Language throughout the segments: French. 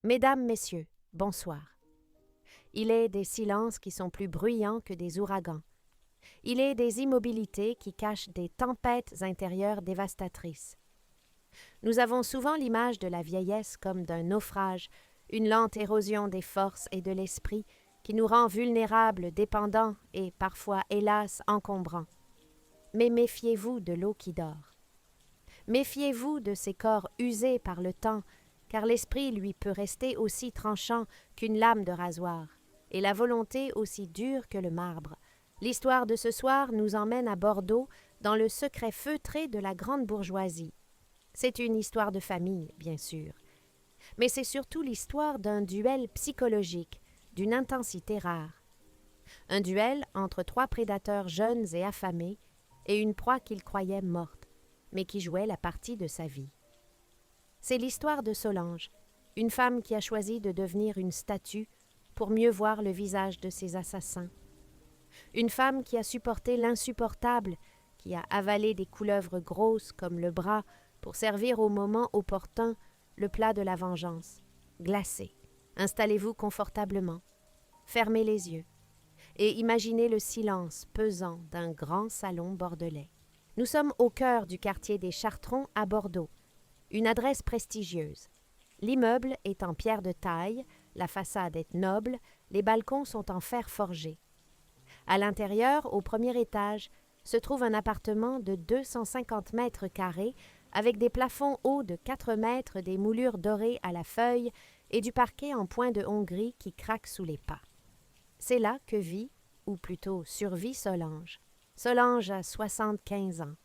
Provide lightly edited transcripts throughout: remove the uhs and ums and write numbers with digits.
Mesdames, Messieurs, bonsoir. Il est des silences qui sont plus bruyants que des ouragans. Il est des immobilités qui cachent des tempêtes intérieures dévastatrices. Nous avons souvent l'image de la vieillesse comme d'un naufrage, une lente érosion des forces et de l'esprit qui nous rend vulnérables, dépendants et parfois, hélas, encombrants. Mais méfiez-vous de l'eau qui dort. Méfiez-vous de ces corps usés par le temps, car l'esprit, lui, peut rester aussi tranchant qu'une lame de rasoir, et la volonté aussi dure que le marbre. L'histoire de ce soir nous emmène à Bordeaux, dans le secret feutré de la grande bourgeoisie. C'est une histoire de famille, bien sûr, mais c'est surtout l'histoire d'un duel psychologique, d'une intensité rare. Un duel entre trois prédateurs jeunes et affamés, et une proie qu'il croyait morte, mais qui jouait la partie de sa vie. C'est l'histoire de Solange, une femme qui a choisi de devenir une statue pour mieux voir le visage de ses assassins. Une femme qui a supporté l'insupportable, qui a avalé des couleuvres grosses comme le bras pour servir au moment opportun le plat de la vengeance. Glacé. Installez-vous confortablement. Fermez les yeux et imaginez le silence pesant d'un grand salon bordelais. Nous sommes au cœur du quartier des Chartrons à Bordeaux, une adresse prestigieuse. L'immeuble est en pierre de taille, la façade est noble, les balcons sont en fer forgé. À l'intérieur, au premier étage, se trouve un appartement de 250 mètres carrés avec des plafonds hauts de 4 mètres, des moulures dorées à la feuille et du parquet en point de Hongrie qui craque sous les pas. C'est là que vit, ou plutôt survit Solange. Solange a 75 ans.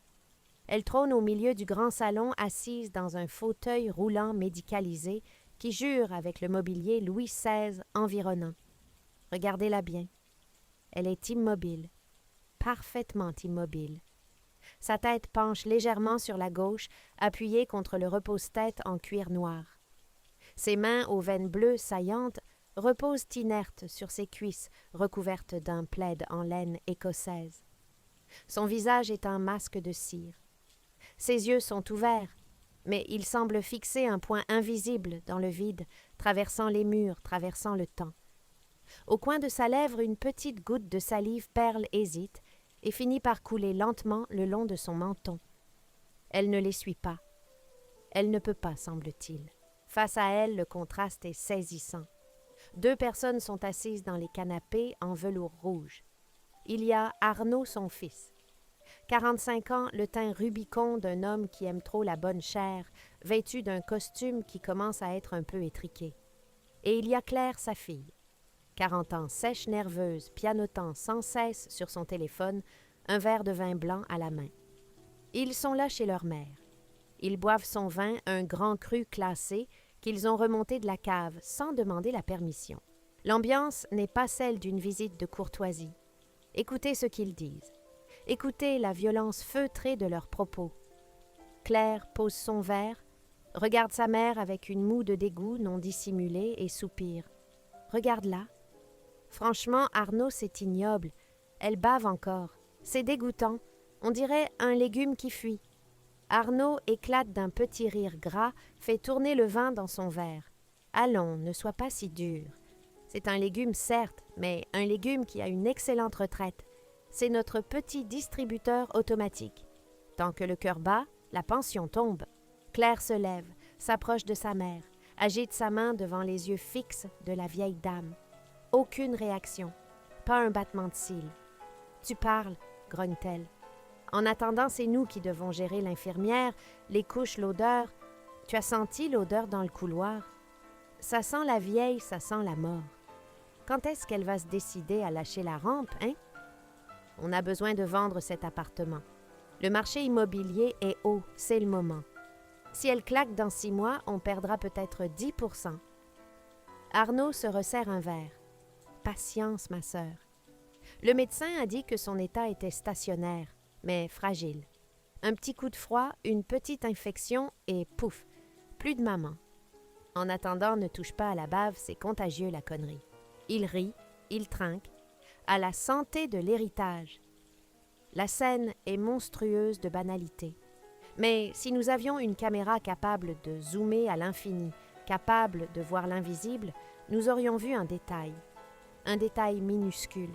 Elle trône au milieu du grand salon assise dans un fauteuil roulant médicalisé qui jure avec le mobilier Louis XVI environnant. Regardez-la bien. Elle est immobile, parfaitement immobile. Sa tête penche légèrement sur la gauche, appuyée contre le repose-tête en cuir noir. Ses mains aux veines bleues saillantes reposent inertes sur ses cuisses recouvertes d'un plaid en laine écossaise. Son visage est un masque de cire. Ses yeux sont ouverts, mais ils semblent fixer un point invisible dans le vide, traversant les murs, traversant le temps. Au coin de sa lèvre, une petite goutte de salive perle hésite et finit par couler lentement le long de son menton. Elle ne l'essuie pas. Elle ne peut pas, semble-t-il. Face à elle, le contraste est saisissant. 2 personnes sont assises dans les canapés en velours rouge. Il y a Arnaud, son fils. 45 ans, le teint rubicond d'un homme qui aime trop la bonne chair, vêtu d'un costume qui commence à être un peu étriqué. Et il y a Claire, sa fille. 40 ans, sèche, nerveuse, pianotant sans cesse sur son téléphone, un verre de vin blanc à la main. Ils sont là chez leur mère. Ils boivent son vin, un grand cru classé, qu'ils ont remonté de la cave sans demander la permission. L'ambiance n'est pas celle d'une visite de courtoisie. Écoutez ce qu'ils disent. Écoutez la violence feutrée de leurs propos. Claire pose son verre, regarde sa mère avec une moue de dégoût non dissimulée et soupire. Regarde-la. Franchement, Arnaud, c'est ignoble. Elle bave encore. C'est dégoûtant. On dirait un légume qui fuit. Arnaud éclate d'un petit rire gras, fait tourner le vin dans son verre. Allons, ne sois pas si dur. C'est un légume, certes, mais un légume qui a une excellente retraite. C'est notre petit distributeur automatique. Tant que le cœur bat, la pension tombe. Claire se lève, s'approche de sa mère, agite sa main devant les yeux fixes de la vieille dame. Aucune réaction, pas un battement de cils. « Tu parles, » grogne-t-elle. En attendant, c'est nous qui devons gérer l'infirmière, les couches, l'odeur. Tu as senti l'odeur dans le couloir? Ça sent la vieille, ça sent la mort. Quand est-ce qu'elle va se décider à lâcher la rampe, hein? On a besoin de vendre cet appartement. Le marché immobilier est haut, c'est le moment. Si elle claque dans 6 mois, on perdra peut-être 10%. Arnaud se resserre un verre. Patience, ma sœur. Le médecin a dit que son état était stationnaire, mais fragile. Un petit coup de froid, une petite infection et pouf, plus de maman. En attendant, ne touche pas à la bave, c'est contagieux la connerie. Il rit, il trinque. À la santé de l'héritage. La scène est monstrueuse de banalité. Mais si nous avions une caméra capable de zoomer à l'infini, Capables de voir l'invisible, nous aurions vu un détail minuscule.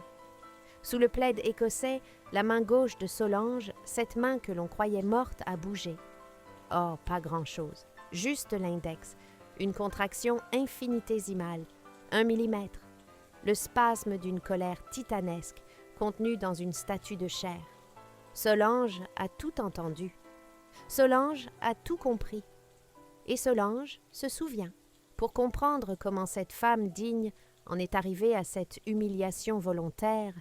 Sous le plaid écossais, la main gauche de Solange, cette main que l'on croyait morte, a bougé. Oh, pas grand-chose, juste l'index, une contraction infinitésimale, 1 millimètre, le spasme d'une colère titanesque contenue dans une statue de chair. Solange a tout entendu. Solange a tout compris. Et Solange se souvient. Pour comprendre comment cette femme digne en est arrivée à cette humiliation volontaire,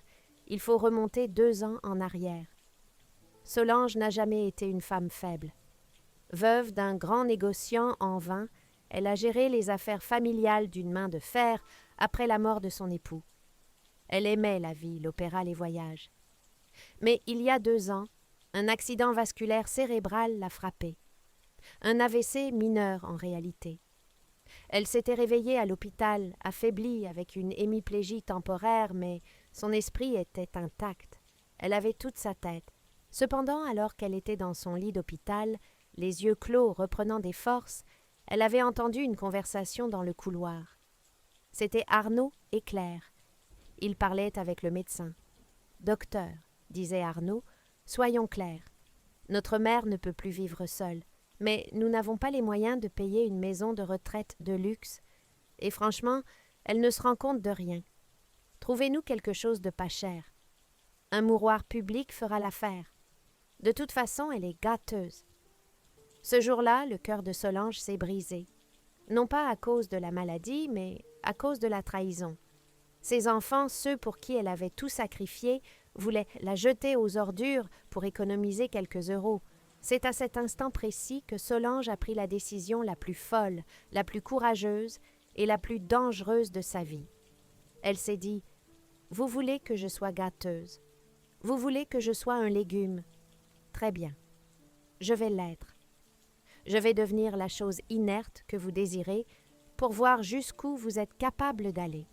il faut remonter 2 ans en arrière. Solange n'a jamais été une femme faible. Veuve d'un grand négociant en vin, elle a géré les affaires familiales d'une main de fer après la mort de son époux. Elle aimait la vie, l'opéra, les voyages. Mais il y a 2 ans, un accident vasculaire cérébral l'a frappée. Un AVC mineur en réalité. Elle s'était réveillée à l'hôpital, affaiblie avec une hémiplégie temporaire, mais son esprit était intact. Elle avait toute sa tête. Cependant, alors qu'elle était dans son lit d'hôpital, les yeux clos reprenant des forces, elle avait entendu une conversation dans le couloir. C'était Arnaud et Claire. Ils parlaient avec le médecin. « Docteur, » disait Arnaud, « soyons clairs. Notre mère ne peut plus vivre seule, mais nous n'avons pas les moyens de payer une maison de retraite de luxe, et franchement, elle ne se rend compte de rien. Trouvez-nous quelque chose de pas cher. Un mouroir public fera l'affaire. De toute façon, elle est gâteuse. » Ce jour-là, le cœur de Solange s'est brisé. Non pas à cause de la maladie, mais à cause de la trahison. Ses enfants, ceux pour qui elle avait tout sacrifié, voulaient la jeter aux ordures pour économiser quelques euros. C'est à cet instant précis que Solange a pris la décision la plus folle, la plus courageuse et la plus dangereuse de sa vie. Elle s'est dit « Vous voulez que je sois gâteuse. Vous voulez que je sois un légume. Très bien. Je vais l'être. Je vais devenir la chose inerte que vous désirez pour voir jusqu'où vous êtes capable d'aller. »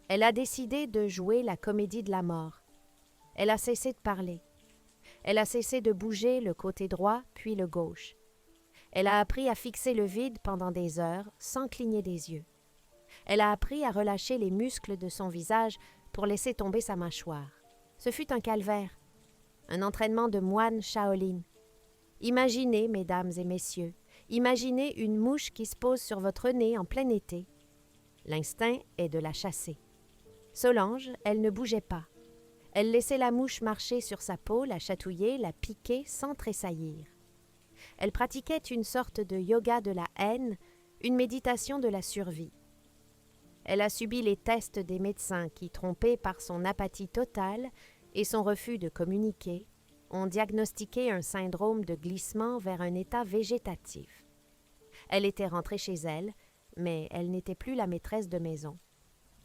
Elle a décidé de jouer la comédie de la mort. Elle a cessé de parler. Elle a cessé de bouger le côté droit puis le gauche. Elle a appris à fixer le vide pendant des heures sans cligner des yeux. Elle a appris à relâcher les muscles de son visage pour laisser tomber sa mâchoire. Ce fut un calvaire, un entraînement de moine Shaolin. Imaginez, mesdames et messieurs, imaginez une mouche qui se pose sur votre nez en plein été. L'instinct est de la chasser. Solange, elle ne bougeait pas. Elle laissait la mouche marcher sur sa peau, la chatouiller, la piquer sans tressaillir. Elle pratiquait une sorte de yoga de la haine, une méditation de la survie. Elle a subi les tests des médecins qui, trompés par son apathie totale et son refus de communiquer, ont diagnostiqué un syndrome de glissement vers un état végétatif. Elle était rentrée chez elle, mais elle n'était plus la maîtresse de maison.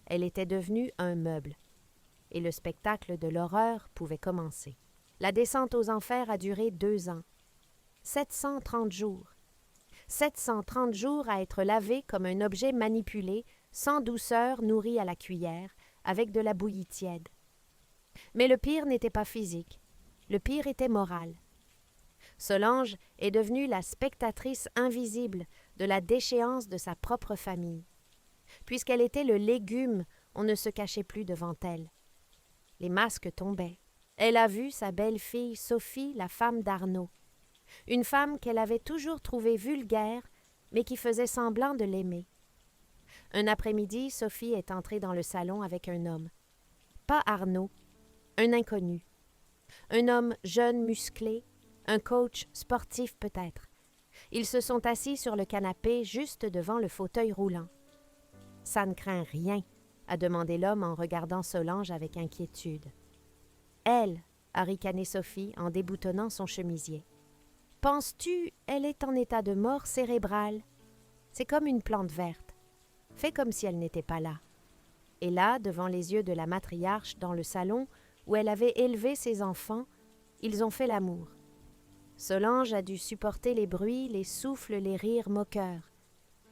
Elle était devenue un meuble. Et le spectacle de l'horreur pouvait commencer. La descente aux enfers a duré 2 ans. 730 jours. 730 jours à être lavé comme un objet manipulé, sans douceur, nourri à la cuillère, avec de la bouillie tiède. Mais le pire n'était pas physique. Le pire était moral. Solange est devenue la spectatrice invisible de la déchéance de sa propre famille. Puisqu'elle était le légume, on ne se cachait plus devant elle. Les masques tombaient. Elle a vu sa belle-fille Sophie, la femme d'Arnaud. Une femme qu'elle avait toujours trouvée vulgaire, mais qui faisait semblant de l'aimer. Un après-midi, Sophie est entrée dans le salon avec un homme. Pas Arnaud, un inconnu. Un homme jeune, musclé, un coach sportif peut-être. Ils se sont assis sur le canapé juste devant le fauteuil roulant. « Ça ne craint rien », a demandé l'homme en regardant Solange avec inquiétude. « Elle », a ricané Sophie en déboutonnant son chemisier. « Penses-tu, elle est en état de mort cérébrale? C'est comme une plante verte. Fais comme si elle n'était pas là. » Et là, devant les yeux de la matriarche dans le salon où elle avait élevé ses enfants, ils ont fait l'amour. Solange a dû supporter les bruits, les souffles, les rires moqueurs.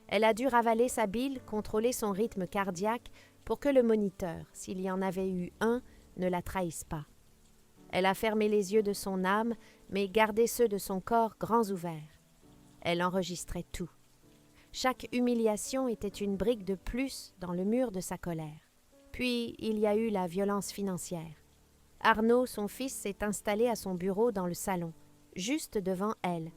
Elle a dû ravaler sa bile, contrôler son rythme cardiaque pour que le moniteur, s'il y en avait eu un, ne la trahisse pas. Elle a fermé les yeux de son âme, mais gardé ceux de son corps grands ouverts. Elle enregistrait tout. Chaque humiliation était une brique de plus dans le mur de sa colère. Puis il y a eu la violence financière. Arnaud, son fils, s'est installé à son bureau dans le salon, juste devant elle.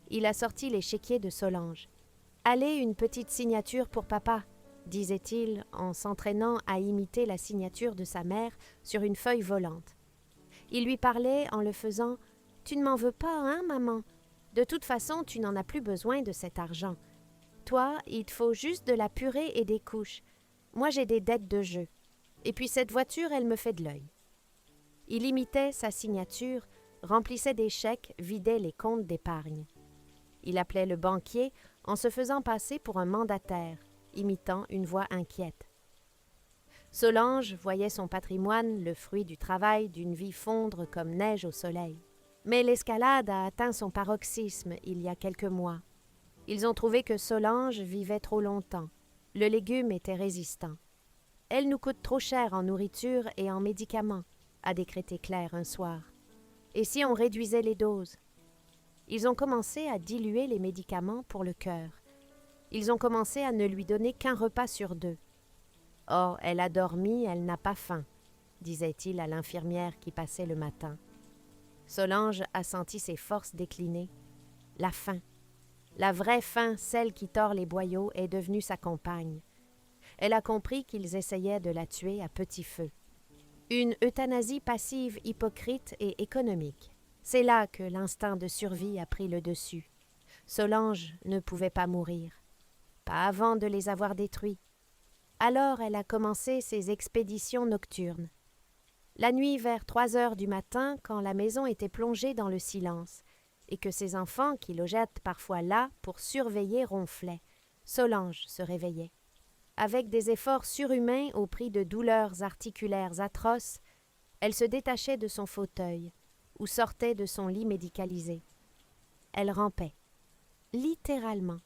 Il a sorti les chéquiers de Solange. « Allez, une petite signature pour papa », disait-il en s'entraînant à imiter la signature de sa mère sur une feuille volante. Il lui parlait en le faisant « Tu ne m'en veux pas, hein, maman? De toute façon, tu n'en as plus besoin de cet argent. Toi, il te faut juste de la purée et des couches. Moi, j'ai des dettes de jeu. Et puis cette voiture, elle me fait de l'œil. » Il imitait sa signature, remplissait des chèques, vidait les comptes d'épargne. Il appelait le banquier en se faisant passer pour un mandataire, imitant une voix inquiète. Solange voyait son patrimoine, le fruit du travail d'une vie fondre comme neige au soleil. Mais l'escalade a atteint son paroxysme il y a quelques mois. Ils ont trouvé que Solange vivait trop longtemps. Le légume était résistant. « Elle nous coûte trop cher en nourriture et en médicaments », a décrété Claire un soir. « Et si on réduisait les doses? » Ils ont commencé à diluer les médicaments pour le cœur. Ils ont commencé à ne lui donner qu'un repas sur 2. « Oh, elle a dormi, elle n'a pas faim », disait-il à l'infirmière qui passait le matin. Solange a senti ses forces décliner. La faim, la vraie faim, celle qui tord les boyaux, est devenue sa compagne. Elle a compris qu'ils essayaient de la tuer à petit feu. Une euthanasie passive, hypocrite et économique. C'est là que l'instinct de survie a pris le dessus. Solange ne pouvait pas mourir. Pas avant de les avoir détruits. Alors elle a commencé ses expéditions nocturnes. La nuit vers 3 heures du matin, quand la maison était plongée dans le silence, et que ses enfants, qui logeaient parfois là pour surveiller, ronflaient, Solange se réveillait. Avec des efforts surhumains au prix de douleurs articulaires atroces, elle se détachait de son fauteuil ou sortait de son lit médicalisé. Elle rampait, littéralement.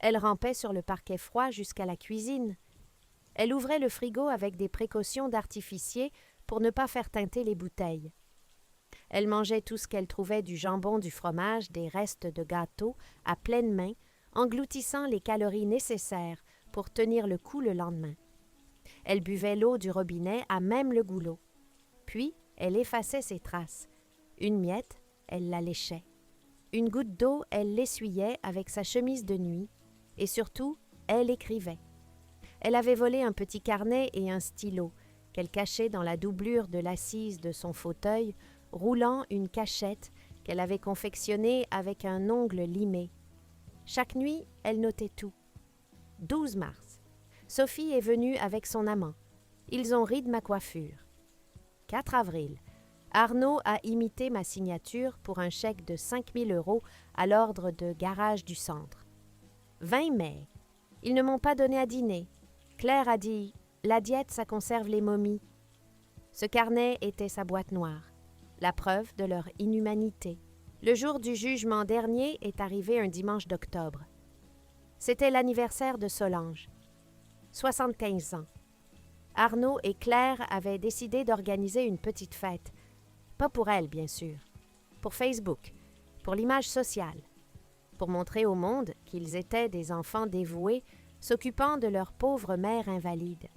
Elle rampait sur le parquet froid jusqu'à la cuisine. Elle ouvrait le frigo avec des précautions d'artificier pour ne pas faire teinter les bouteilles. Elle mangeait tout ce qu'elle trouvait, du jambon, du fromage, des restes de gâteaux, à pleine main, engloutissant les calories nécessaires pour tenir le coup le lendemain. Elle buvait l'eau du robinet à même le goulot. Puis, elle effaçait ses traces. Une miette, elle la léchait. Une goutte d'eau, elle l'essuyait avec sa chemise de nuit. Et surtout, elle écrivait. Elle avait volé un petit carnet et un stylo qu'elle cachait dans la doublure de l'assise de son fauteuil, roulant une cachette qu'elle avait confectionnée avec un ongle limé. Chaque nuit, elle notait tout. 12 mars. Sophie est venue avec son amant. Ils ont ri de ma coiffure. 4 avril. Arnaud a imité ma signature pour un chèque de 5 000 € à l'ordre de Garage du Centre. 20 mai. Ils ne m'ont pas donné à dîner. Claire a dit « La diète, ça conserve les momies ». Ce carnet était sa boîte noire, la preuve de leur inhumanité. Le jour du jugement dernier est arrivé un dimanche d'octobre. C'était l'anniversaire de Solange. 75 ans. Arnaud et Claire avaient décidé d'organiser une petite fête. Pas pour elle, bien sûr. Pour Facebook, pour l'image sociale. Pour montrer au monde qu'ils étaient des enfants dévoués, s'occupant de leur pauvre mère invalide.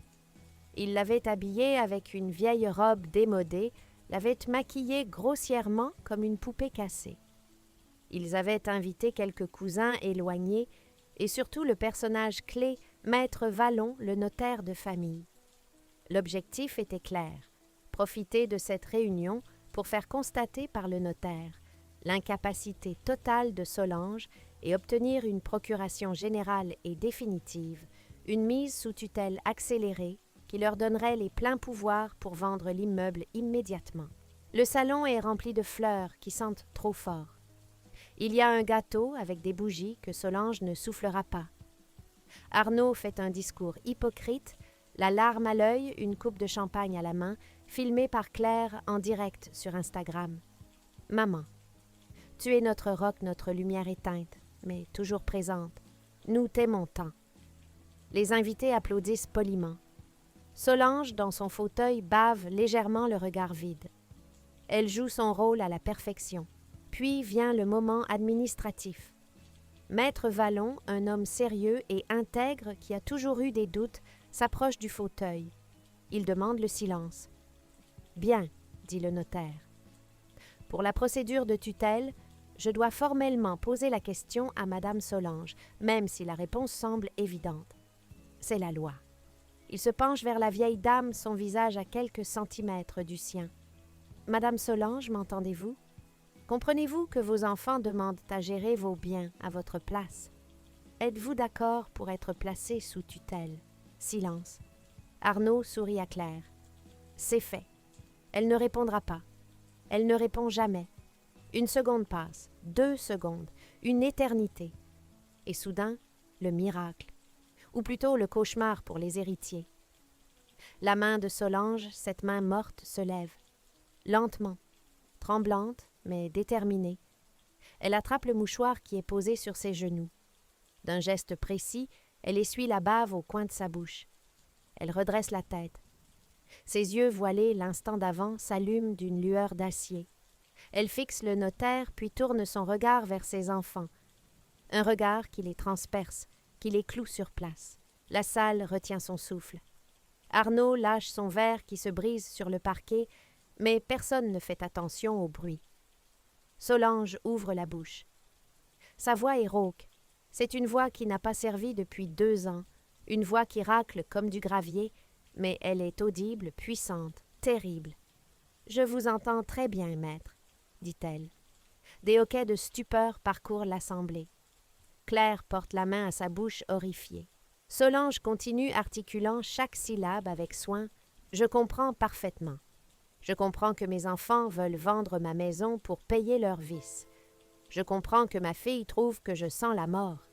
Ils l'avaient habillée avec une vieille robe démodée, l'avaient maquillée grossièrement comme une poupée cassée. Ils avaient invité quelques cousins éloignés et surtout le personnage clé, Maître Vallon, le notaire de famille. L'objectif était clair, profiter de cette réunion pour faire constater par le notaire l'incapacité totale de Solange et obtenir une procuration générale et définitive, une mise sous tutelle accélérée qui leur donnerait les pleins pouvoirs pour vendre l'immeuble immédiatement. Le salon est rempli de fleurs qui sentent trop fort. Il y a un gâteau avec des bougies que Solange ne soufflera pas. Arnaud fait un discours hypocrite, la larme à l'œil, une coupe de champagne à la main, filmé par Claire en direct sur Instagram. « Maman, tu es notre roc, notre lumière éteinte, mais toujours présente. Nous t'aimons tant. » Les invités applaudissent poliment. Solange, dans son fauteuil, bave légèrement le regard vide. Elle joue son rôle à la perfection. Puis vient le moment administratif. Maître Vallon, un homme sérieux et intègre qui a toujours eu des doutes, s'approche du fauteuil. Il demande le silence. « Bien, » dit le notaire. « Pour la procédure de tutelle, je dois formellement poser la question à Madame Solange, même si la réponse semble évidente. C'est la loi. » Il se penche vers la vieille dame, son visage à quelques centimètres du sien. « Madame Solange, m'entendez-vous? Comprenez-vous que vos enfants demandent à gérer vos biens à votre place? Êtes-vous d'accord pour être placé sous tutelle? » Silence. Arnaud sourit à Claire. « C'est fait. Elle ne répondra pas. Elle ne répond jamais. Une seconde passe, 2 secondes, une éternité. Et soudain, le miracle. Ou plutôt le cauchemar pour les héritiers. La main de Solange, cette main morte, se lève. Lentement, tremblante, mais déterminée. Elle attrape le mouchoir qui est posé sur ses genoux. D'un geste précis, elle essuie la bave au coin de sa bouche. Elle redresse la tête. Ses yeux voilés l'instant d'avant s'allument d'une lueur d'acier. Elle fixe le notaire puis tourne son regard vers ses enfants. Un regard qui les transperce, qui les cloue sur place. La salle retient son souffle. Arnaud lâche son verre qui se brise sur le parquet, mais personne ne fait attention au bruit. Solange ouvre la bouche. Sa voix est rauque. C'est une voix qui n'a pas servi depuis 2 ans, une voix qui racle comme du gravier, mais elle est audible, puissante, terrible. « Je vous entends très bien, maître, » dit-elle. Des hoquets de stupeur parcourent l'assemblée. Claire porte la main à sa bouche horrifiée. Solange continue articulant chaque syllabe avec soin. « Je comprends parfaitement. Je comprends que mes enfants veulent vendre ma maison pour payer leurs vices. Je comprends que ma fille trouve que je sens la mort.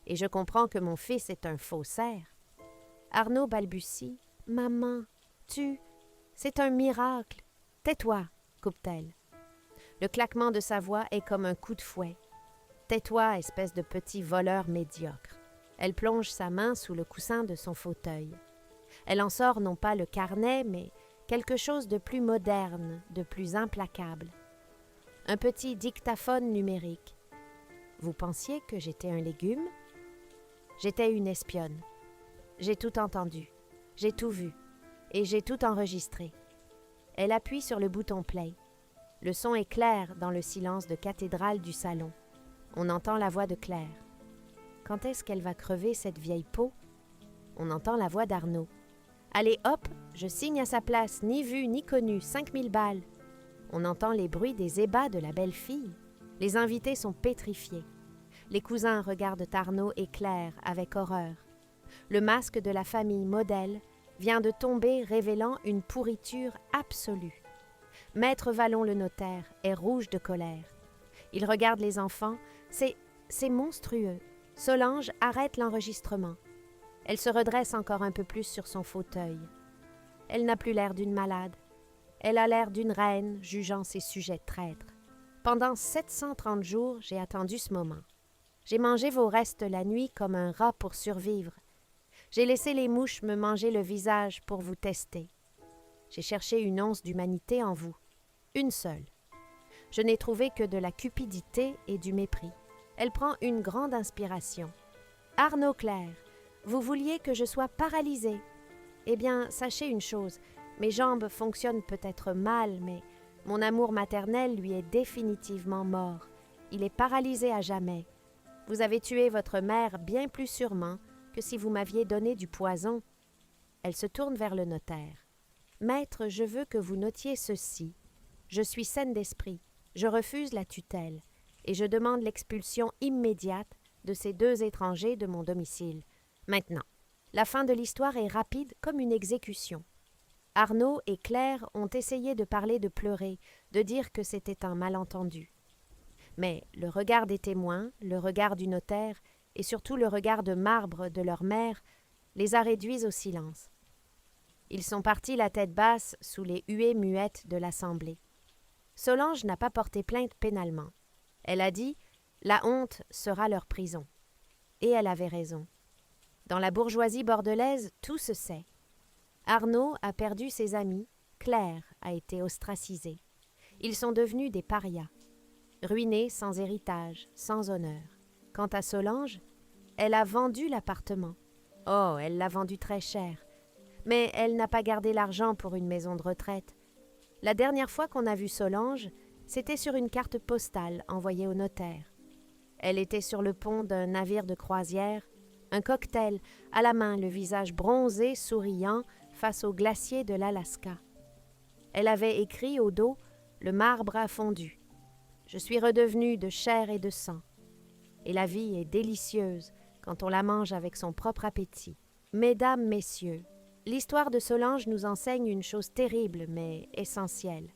Et je comprends que mon fils est un faussaire. » Arnaud balbutie. « Maman, c'est un miracle. Tais-toi, » coupe-t-elle. Le claquement de sa voix est comme un coup de fouet. « Tais-toi, espèce de petit voleur médiocre. » Elle plonge sa main sous le coussin de son fauteuil. Elle en sort non pas le carnet, mais quelque chose de plus moderne, de plus implacable. Un petit dictaphone numérique. Vous pensiez que j'étais un légume? J'étais une espionne. J'ai tout entendu, j'ai tout vu, et j'ai tout enregistré. Elle appuie sur le bouton play. Le son est clair dans le silence de cathédrale du salon. On entend la voix de Claire. Quand est-ce qu'elle va crever cette vieille peau? On entend la voix d'Arnaud. Allez hop, je signe à sa place, ni vu ni connu, 5000 balles. On entend les bruits des ébats de la belle fille. Les invités sont pétrifiés. Les cousins regardent Arnaud et Claire avec horreur. Le masque de la famille modèle vient de tomber, révélant une pourriture absolue. Maître Vallon le notaire est rouge de colère. Il regarde les enfants. C'est monstrueux. Solange arrête l'enregistrement. Elle se redresse encore un peu plus sur son fauteuil. Elle n'a plus l'air d'une malade. Elle a l'air d'une reine jugeant ses sujets traîtres. Pendant 730 jours, j'ai attendu ce moment. J'ai mangé vos restes la nuit comme un rat pour survivre. J'ai laissé les mouches me manger le visage pour vous tester. J'ai cherché une once d'humanité en vous. Une seule. Je n'ai trouvé que de la cupidité et du mépris. Elle prend une grande inspiration. Arnaud Claire, vous vouliez que je sois paralysée. Eh bien, sachez une chose, mes jambes fonctionnent peut-être mal, mais mon amour maternel lui est définitivement mort. Il est paralysé à jamais. Vous avez tué votre mère bien plus sûrement que si vous m'aviez donné du poison. Elle se tourne vers le notaire. Maître, je veux que vous notiez ceci. Je suis saine d'esprit. Je refuse la tutelle et je demande l'expulsion immédiate de ces 2 étrangers de mon domicile. Maintenant, la fin de l'histoire est rapide comme une exécution. Arnaud et Claire ont essayé de parler de pleurer, de dire que c'était un malentendu. Mais le regard des témoins, le regard du notaire et surtout le regard de marbre de leur mère les a réduits au silence. Ils sont partis la tête basse sous les huées muettes de l'assemblée. Solange n'a pas porté plainte pénalement. Elle a dit « La honte sera leur prison ». Et elle avait raison. Dans la bourgeoisie bordelaise, tout se sait. Arnaud a perdu ses amis, Claire a été ostracisée. Ils sont devenus des parias, ruinés sans héritage, sans honneur. Quant à Solange, elle a vendu l'appartement. Oh, elle l'a vendu très cher. Mais elle n'a pas gardé l'argent pour une maison de retraite. La dernière fois qu'on a vu Solange, c'était sur une carte postale envoyée au notaire. Elle était sur le pont d'un navire de croisière, un cocktail, à la main, le visage bronzé, souriant, face au glacier de l'Alaska. Elle avait écrit au dos « Le marbre a fondu. Je suis redevenue de chair et de sang. Et la vie est délicieuse quand on la mange avec son propre appétit. » Mesdames, messieurs, l'histoire de Solange nous enseigne une chose terrible mais essentielle.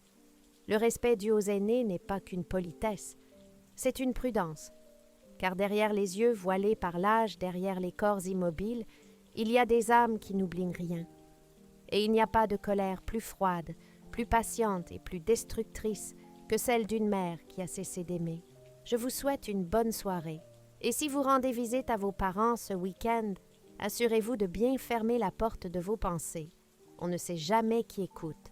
Le respect dû aux aînés n'est pas qu'une politesse, c'est une prudence. Car derrière les yeux voilés par l'âge, derrière les corps immobiles, il y a des âmes qui n'oublient rien. Et il n'y a pas de colère plus froide, plus patiente et plus destructrice que celle d'une mère qui a cessé d'aimer. Je vous souhaite une bonne soirée. Et si vous rendez visite à vos parents ce week-end, assurez-vous de bien fermer la porte de vos pensées. On ne sait jamais qui écoute.